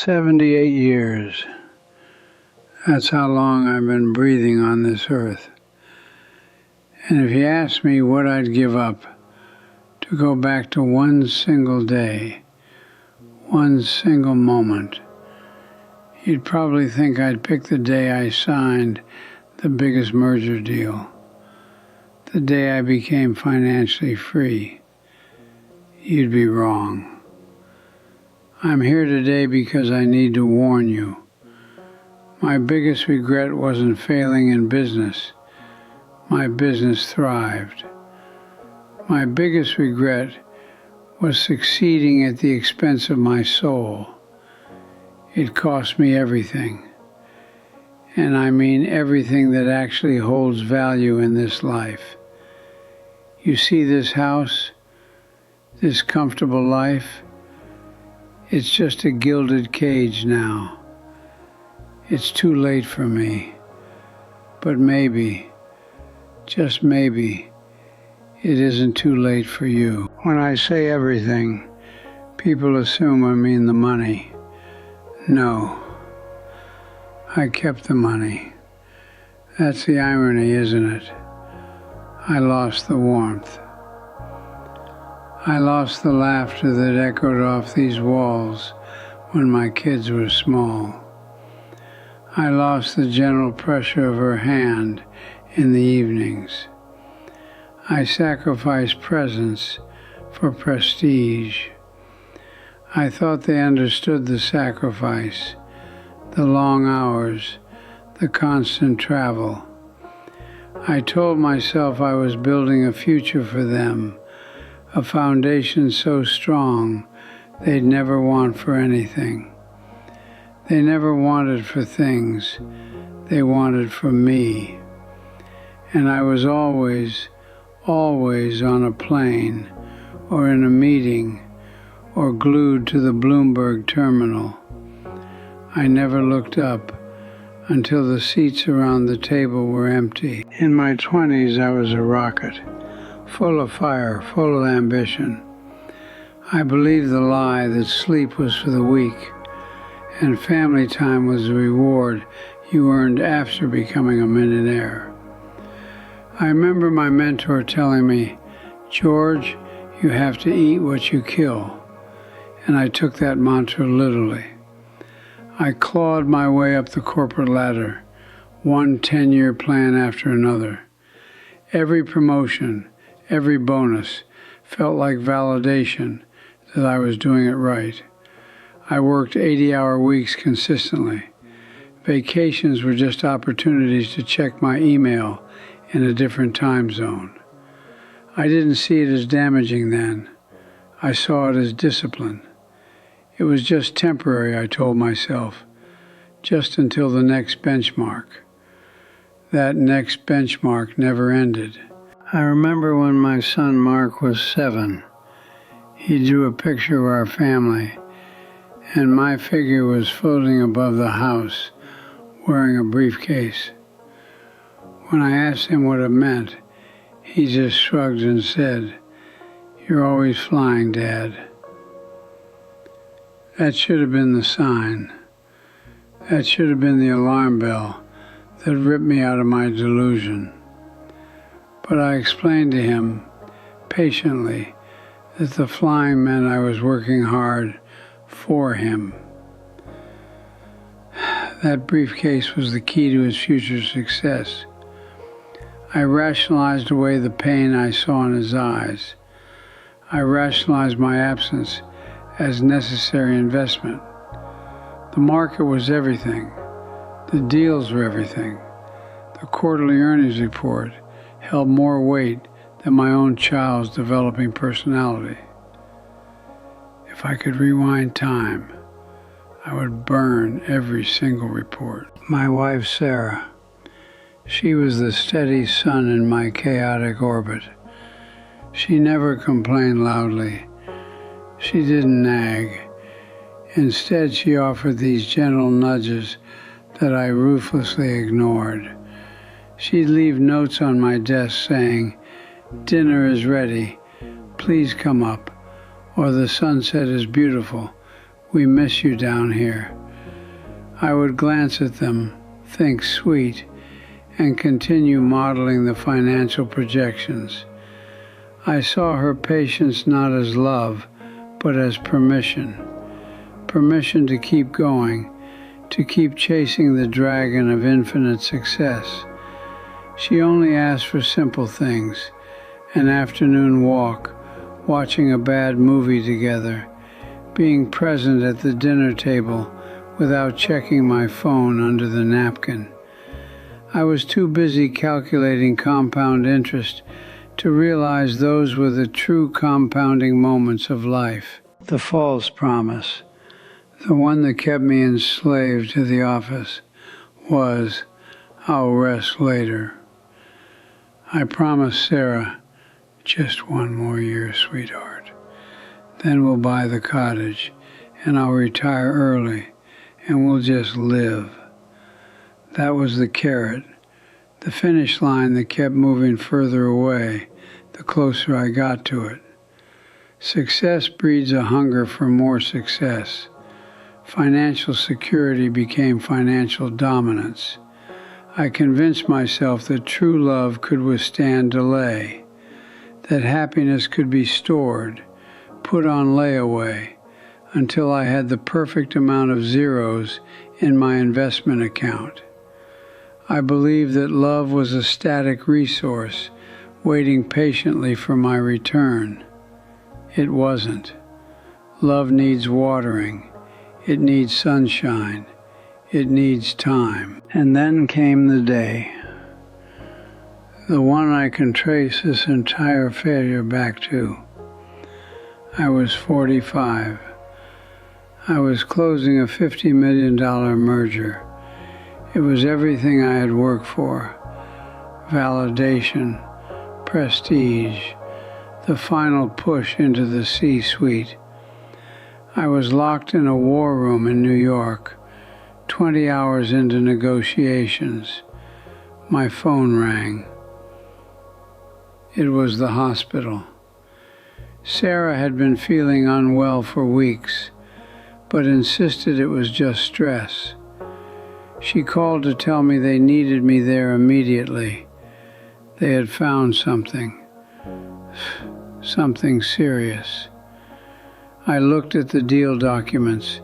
78 years. That's how long I've been breathing on this earth. And if you ask me what I'd give up to go back to one single day, one single moment, you'd probably think I'd pick the day I signed the biggest merger deal, the day I became financially free. You'd be wrong. I'm here today because I need to warn you. My biggest regret wasn't failing in business. My business thrived. My biggest regret was succeeding at the expense of my soul. It cost me everything. And I mean everything that actually holds value in this life. You see this house, this comfortable life? It's just a gilded cage now. It's too late for me. But maybe, just maybe, it isn't too late for you. When I say everything, people assume I mean the money. No. I kept the money. That's the irony, isn't it? I lost the warmth. I lost the laughter that echoed off these walls when my kids were small. I lost the gentle pressure of her hand in the evenings. I sacrificed presence for prestige. I thought they understood the sacrifice, the long hours, the constant travel. I told myself I was building a future for them, a foundation so strong they'd never want for anything. They never wanted for things, they wanted for me. And I was always on a plane or in a meeting or glued to the Bloomberg terminal. I never looked up until the seats around the table were empty. In my 20s, I was a rocket, full of fire, full of ambition. I believed the lie that sleep was for the weak and family time was the reward you earned after becoming a millionaire. I remember my mentor telling me, "George, you have to eat what you kill." And I took that mantra literally. I clawed my way up the corporate ladder, one 10-year plan after another. Every promotion, every bonus felt like validation that I was doing it right. I worked 80-hour weeks consistently. Vacations were just opportunities to check my email in a different time zone. I didn't see it as damaging then. I saw it as discipline. It was just temporary, I told myself, just until the next benchmark. That next benchmark never ended. I remember when my son Mark was 7. He drew a picture of our family, and my figure was floating above the house, wearing a briefcase. When I asked him what it meant, he just shrugged and said, "You're always flying, Dad." That should have been the sign. That should have been the alarm bell that ripped me out of my delusion. But I explained to him, patiently, that the flying meant I was working hard for him. That briefcase was the key to his future success. I rationalized away the pain I saw in his eyes. I rationalized my absence as necessary investment. The market was everything. The deals were everything. The quarterly earnings report held more weight than my own child's developing personality. If I could rewind time, I would burn every single report. My wife, Sarah, she was the steady sun in my chaotic orbit. She never complained loudly. She didn't nag. Instead, she offered these gentle nudges that I ruthlessly ignored. She'd leave notes on my desk saying, "Dinner is ready. Please come up," or "The sunset is beautiful. We miss you down here. I would glance at them, think sweet, and continue modeling the financial projections. I saw her patience not as love, but as permission. Permission to keep going, to keep chasing the dragon of infinite success. She only asked for simple things: an afternoon walk, watching a bad movie together, being present at the dinner table without checking my phone under the napkin. I was too busy calculating compound interest to realize those were the true compounding moments of life. The false promise, the one that kept me enslaved to the office, was, "I'll rest later." I promised Sarah, "Just one more year, sweetheart. Then we'll buy the cottage, and I'll retire early, and we'll just live." That was the carrot, the finish line that kept moving further away the closer I got to it. Success breeds a hunger for more success. Financial security became financial dominance. I convinced myself that true love could withstand delay, that happiness could be stored, put on layaway, until I had the perfect amount of zeros in my investment account. I believed that love was a static resource, waiting patiently for my return. It wasn't. Love needs watering. It needs sunshine. It needs time. And then came the day, the one I can trace this entire failure back to. I was 45. I was closing a $50 million merger. It was everything I had worked for: validation, prestige, the final push into the C-suite. I was locked in a war room in New York, 20 hours into negotiations. My phone rang. It was the hospital. Sarah had been feeling unwell for weeks, but insisted it was just stress. She called to tell me they needed me there immediately. They had found something serious. I looked at the deal documents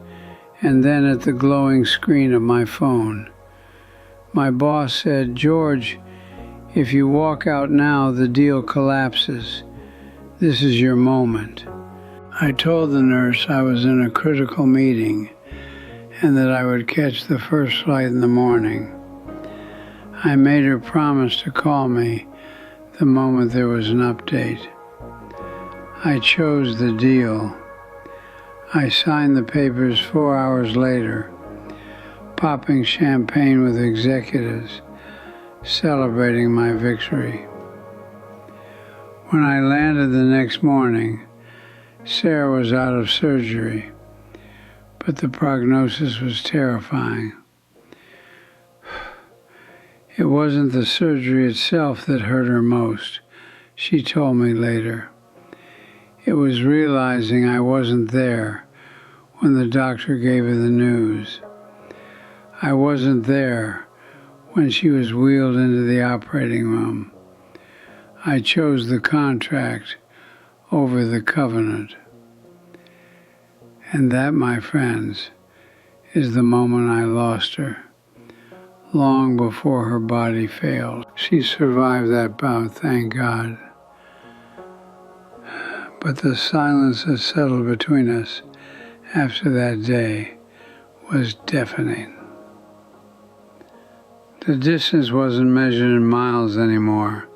and then at the glowing screen of my phone. My boss said, "George, if you walk out now, the deal collapses. This is your moment." I told the nurse I was in a critical meeting and that I would catch the first flight in the morning. I made her promise to call me the moment there was an update. I chose the deal. I signed the papers 4 hours later, popping champagne with executives, celebrating my victory. When I landed the next morning, Sarah was out of surgery, but the prognosis was terrifying. It wasn't the surgery itself that hurt her most, she told me later. It was realizing I wasn't there when the doctor gave her the news. I wasn't there when she was wheeled into the operating room. I chose the contract over the covenant. And that, my friends, is the moment I lost her, long before her body failed. She survived that bout, thank God. But the silence that settled between us after that day was deafening. The distance wasn't measured in miles anymore.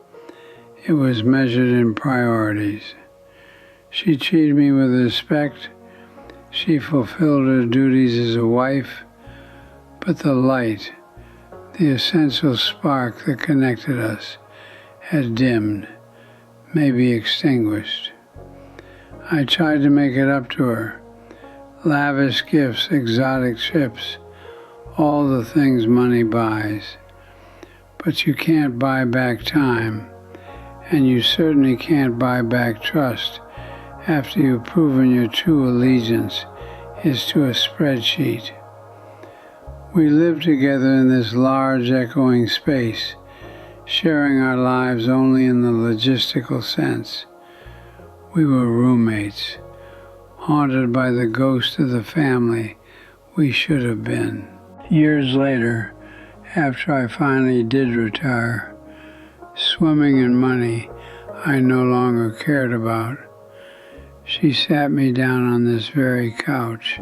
It was measured in priorities. She treated me with respect. She fulfilled her duties as a wife, but the light, the essential spark that connected us, had dimmed, maybe extinguished. I tried to make it up to her. Lavish gifts, exotic trips, all the things money buys. But you can't buy back time, and you certainly can't buy back trust after you've proven your true allegiance is to a spreadsheet. We lived together in this large echoing space, sharing our lives only in the logistical sense. We were roommates, haunted by the ghost of the family we should have been. Years later, after I finally did retire, swimming in money I no longer cared about, she sat me down on this very couch.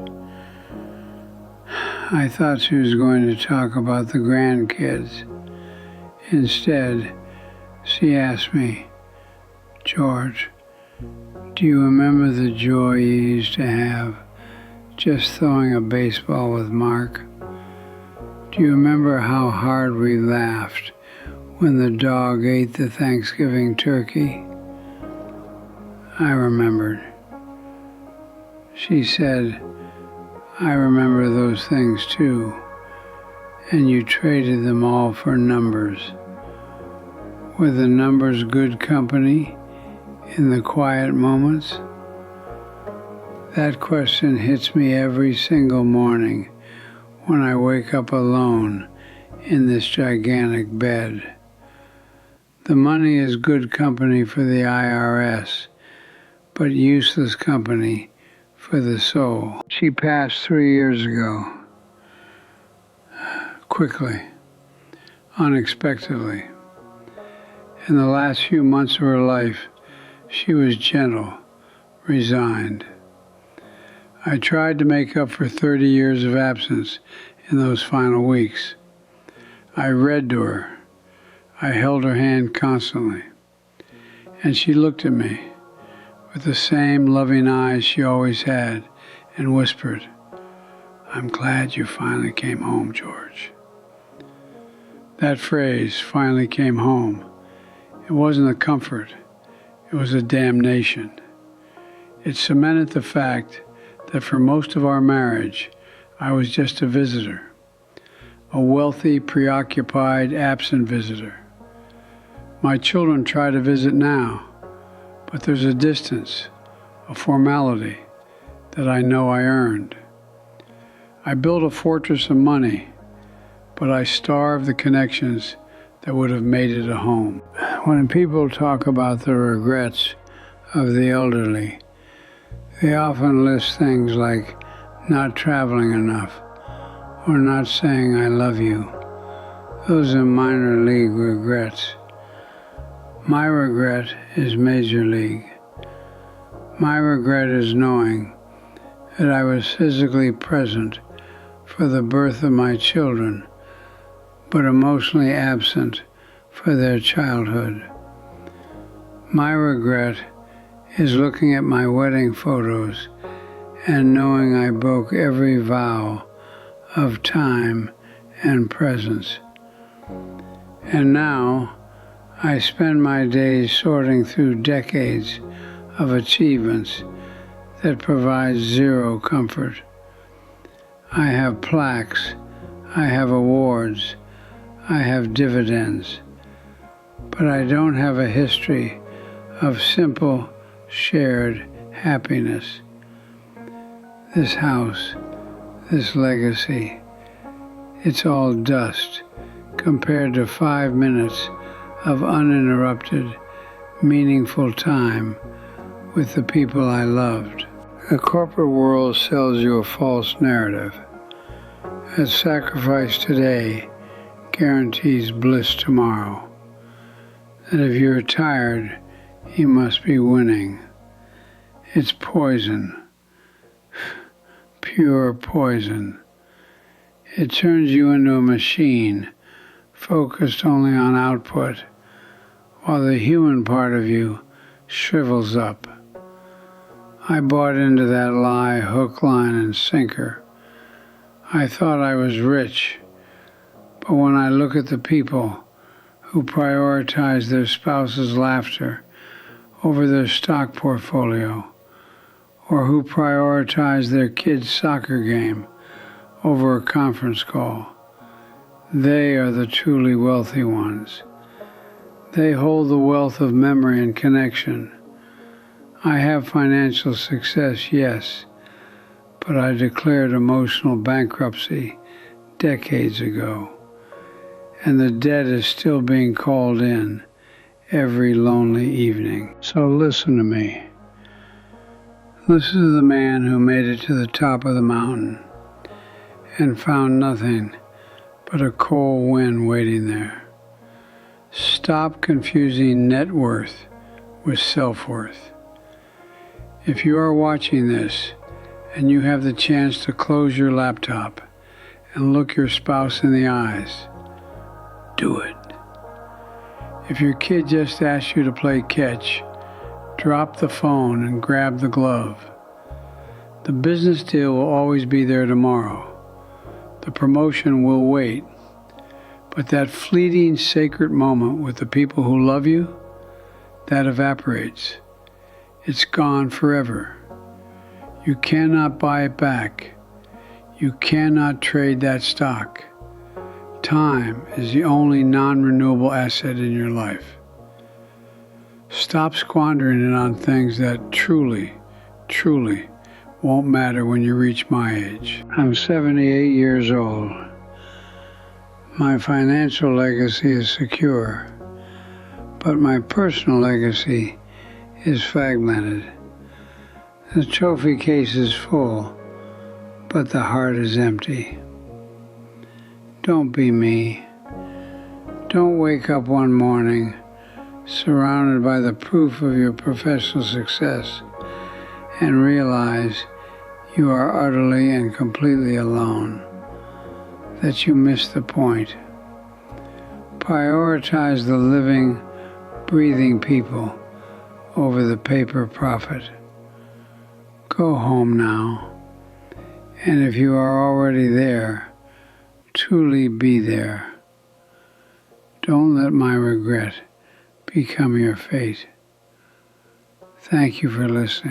I thought she was going to talk about the grandkids. Instead, she asked me, "George, do you remember the joy you used to have just throwing a baseball with Mark? Do you remember how hard we laughed when the dog ate the Thanksgiving turkey?" I remembered. She said, "I remember those things too, and you traded them all for numbers. Were the numbers good company in the quiet moments?" That question hits me every single morning when I wake up alone in this gigantic bed. The money is good company for the IRS, but useless company for the soul. She passed 3 years ago, quickly, unexpectedly. In the last few months of her life, she was gentle, resigned. I tried to make up for 30 years of absence in those final weeks. I read to her. I held her hand constantly. And she looked at me with the same loving eyes she always had and whispered, "I'm glad you finally came home, George." That phrase, "finally came home," it wasn't a comfort, it was a damnation. It cemented the fact that for most of our marriage, I was just a visitor, a wealthy, preoccupied, absent visitor. My children try to visit now, but there's a distance, a formality that I know I earned. I built a fortress of money, but I starved the connections that would have made it a home. When people talk about the regrets of the elderly, they often list things like not traveling enough or not saying "I love you." Those are minor league regrets. My regret is major league. My regret is knowing that I was physically present for the birth of my children, but emotionally absent for their childhood. My regret is looking at my wedding photos and knowing I broke every vow of time and presence. And now I spend my days sorting through decades of achievements that provide zero comfort. I have plaques, I have awards, I have dividends, but I don't have a history of simple, shared happiness. This house, this legacy, it's all dust compared to 5 minutes of uninterrupted, meaningful time with the people I loved. The corporate world sells you a false narrative that sacrifice today guarantees bliss tomorrow, that if you're tired, you must be winning. It's poison, pure poison. It turns you into a machine focused only on output, while the human part of you shrivels up. I bought into that lie hook, line, and sinker. I thought I was rich, but when I look at the people who prioritize their spouse's laughter over their stock portfolio, or who prioritize their kid's soccer game over a conference call, they are the truly wealthy ones. They hold the wealth of memory and connection. I have financial success, yes, but I declared emotional bankruptcy decades ago, and the debt is still being called in every lonely evening. So listen to me. This is the man who made it to the top of the mountain and found nothing but a cold wind waiting there. Stop confusing net worth with self-worth. If you are watching this and you have the chance to close your laptop and look your spouse in the eyes, do it. If your kid just asked you to play catch, drop the phone and grab the glove. The business deal will always be there tomorrow. The promotion will wait. But that fleeting sacred moment with the people who love you, that evaporates. It's gone forever. You cannot buy it back. You cannot trade that stock. Time is the only non-renewable asset in your life. Stop squandering it on things that truly won't matter when you reach my age. I'm 78 years old. My financial legacy is secure, but my personal legacy is fragmented. The trophy case is full, but the heart is empty. Don't be me. Don't wake up one morning surrounded by the proof of your professional success and realize you are utterly and completely alone, that you missed the point. Prioritize the living, breathing people over the paper profit. Go home now, and if you are already there, truly be there. Don't let my regret become your fate. Thank you for listening.